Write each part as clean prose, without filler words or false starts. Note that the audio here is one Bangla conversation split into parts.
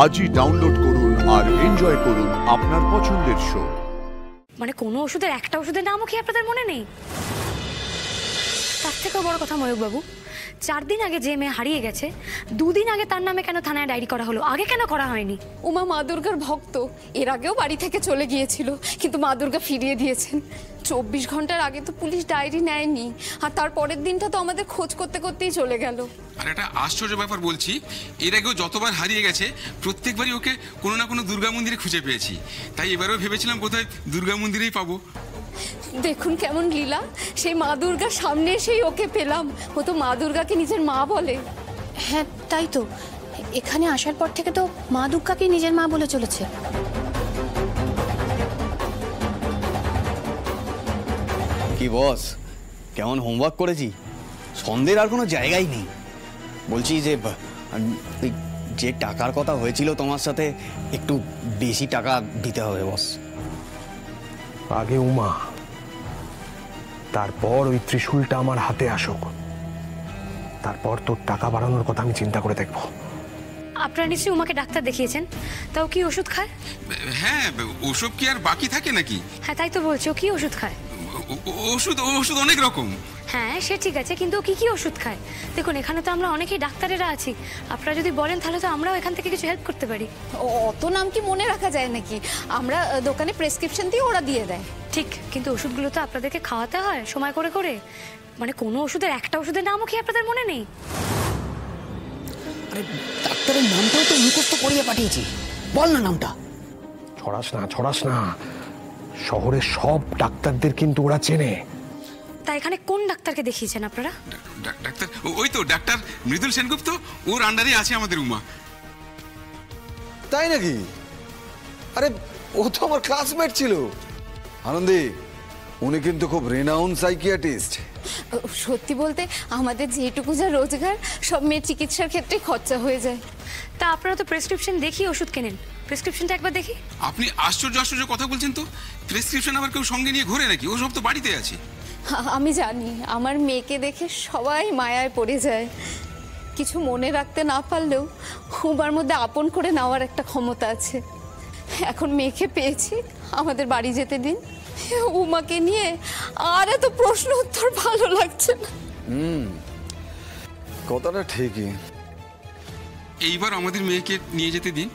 আজই ডাউনলোড করুন আর এনজয় করুন আপনার পছন্দের শো। মানে কোনো ওষুধের একটা ওষুধের নামও কি আপনাদের মনে নেই? তার থেকেও বড় কথা ময়ূক বাবু, 4 দিন আগে যে মেয়ে হারিয়ে গেছে, 2 দিন আগে তার নামে কেন থানায় ডায়েরি করা হলো? আগে কেন করা হয়নি? উমা মা দুর্গার ভক্ত, এর আগেও বাড়ি থেকে চলে গিয়েছিল, কিন্তু মা দুর্গা ফিরিয়ে দিয়েছেন। 24 ঘন্টার আগে তো পুলিশ ডায়েরি নেয়নি, আর তার পরের দিনটা তো আমাদের খোঁজ করতে করতেই চলে গেল। আর একটা আশ্চর্য ব্যাপার বলছি, এর আগেও যতবার হারিয়ে গেছে প্রত্যেকবারই ওকে কোনো না কোনো দুর্গা মন্দিরে খুঁজে পেয়েছি। তাই এবারেও ভেবেছিলাম বোধহয় দুর্গা মন্দিরেই পাবো। দেখুন কেমন লীলা, সেই মা দুর্গার সামনে এসেই ওকে পেলাম। ও তো মা দুর্গাকে নিজের মা বলে। হ্যাঁ তাই তো, এখানে আসার পর থেকে তো মা দুর্গাকেই নিজের মা বলে চলেছে। কি বস, কেমন হোমওয়ার্ক করেছি? সন্দেহের আর কোনো জায়গাই নেই। বলছি যে টাকার কথা হয়েছিল তোমার সাথে, একটু বেশি টাকা দিতে হবে বস। আগে উমা, তারপর ওই ত্রিশূলটা আমার হাতে আসুক, তারপর তোর টাকা বাড়ানোর কথা আমি চিন্তা করে দেখব। আপনারা নিশ্চয়ই উমাকে ডাক্তার দেখিয়েছেন, তাও কি ওষুধ খায়? হ্যাঁ, ওসব কি আর বাকি থাকে নাকি? হ্যাঁ তাই তো বলছি, ও কি ওষুধ খায়? ওষুধ অনেক রকম। হ্যাঁ সে ঠিক আছে, কিন্তু ও কি ওষুধ খায়? দেখুন এখানে তো আমরা অনেকেই ডাক্তারেরা আছি, আপনারা যদি বলেন তাহলে তো আমরাও এখান থেকে কিছু হেল্প করতে পারি। অত নাম কি মনে রাখা যায় নাকি? আমরা দোকানে প্রেসক্রিপশন দিয়ে ওরা দিয়ে দেয়। ঠিক, কিন্তু ওষুধগুলো তো আপনাদেরকে খাওয়াতে হয় সময় করে করে। মানে কোনো ওষুধের একটা ওষুধের নামও কি আপনাদের মনে নেই? আরে ডাক্তারের নামটাও তো মুখস্থ করিয়ে পাঠিয়েছি, বল না নামটা। ছড়াস না, শহরের সব ডাক্তারদের কিন্তু ওরা চেনে। তা এখানে কোন ডাক্তারকে দেখিয়েছেন আপনারা? ডাক্তার ওই তো ডাক্তার মৃদুল সেনগুপ্ত, ওর আন্ডারে আছে আমাদের উমা। তাই নাকি? আরে ও তো আমার ক্লাসমেট ছিল। আনন্দী, উনি কিন্তু খুব রেনাউন্ড সাইকিয়াট্রিস্ট। সত্যি বলতে আমাদের যেটুকু যা রোজগার সব মেয়ের চিকিৎসার ক্ষেত্রে খরচা হয়ে যায়। তা আপনারা তো প্রেসক্রিপশন দেখিয়ে ওষুধ কেনেন, প্রেসক্রিপশনটা একবার দেখি। আপনি আশ্চর্য কথা বলছেন তো। প্রেসক্রিপশন আবার কেউ সঙ্গে নিয়ে ঘোরে নাকি? ও সব তো বাড়িতে আছে। আমি জানি, আমার মেয়েকে দেখে সবাই মায়ায় পড়ে যায়। কিছু মনে রাখতে না পারলেও উমার মধ্যে আপন করে নেওয়ার একটা ক্ষমতা আছে। এখন মেয়েকে পেয়েছি, আমাদের বাড়ি যেতে দিন। উমাকে নিয়ে আর এত প্রশ্ন উত্তর ভালো লাগছে না। কথাটা ঠিকই। এইবার আমাদের মেয়েকে নিয়ে যেতে দিন।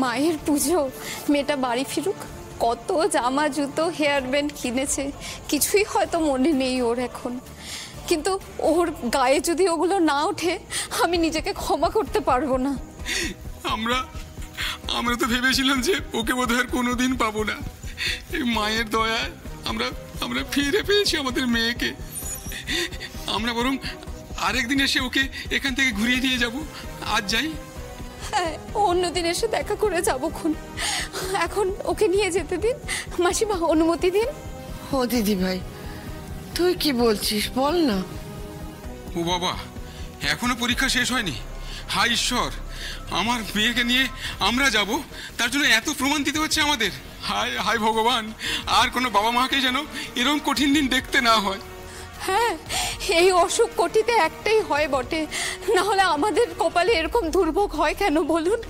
মায়ের পুজো, মেয়েটা বাড়ি ফিরুক। কত জামা জুতো হেয়ার ব্যান্ড কিনেছে, কিছুই হয়তো মনে নেই ওর এখন। কিন্তু ওর গায়ে যদি ওগুলো না ওঠে, আমি নিজেকে ক্ষমা করতে পারবো না। আমরা তো ভেবেছিলাম যে ওকে বোধহয় আর কোনোদিন পাবো না। এই মায়ের দয়ায় আমরা ফিরে পেয়েছি আমাদের মেয়েকে। আমরা বরং আরেকদিন এসে ওকে এখান থেকে ঘুরিয়ে নিয়ে যাব। আজ যাই। হ্যাঁ, অন্যদিন এসে দেখা করে যাবো খুন। এখন ওকে নিয়ে যেতে দিন। মাসিমা অনুমতি দিন। ও দিদি ভাই, তুই কি বলছিস বল না। ও বাবা, এখনো পরীক্ষা শেষ হয়নি। হায় ঈশ্বর, আমার মেয়েকে নিয়ে আমরা যাব, তার জন্য এত প্রমাণ দিতে হচ্ছে আমাদের। হায় হায় ভগবান, আর কোনো বাবা মাকে যেন এরকম কঠিন দিন দেখতে না হয়। হ্যাঁ, এই অসুখ কোটিতে একটাই হয় বটে, না হলে আমাদের কপালে এরকম দুর্ভোগ হয় কেন বলুন?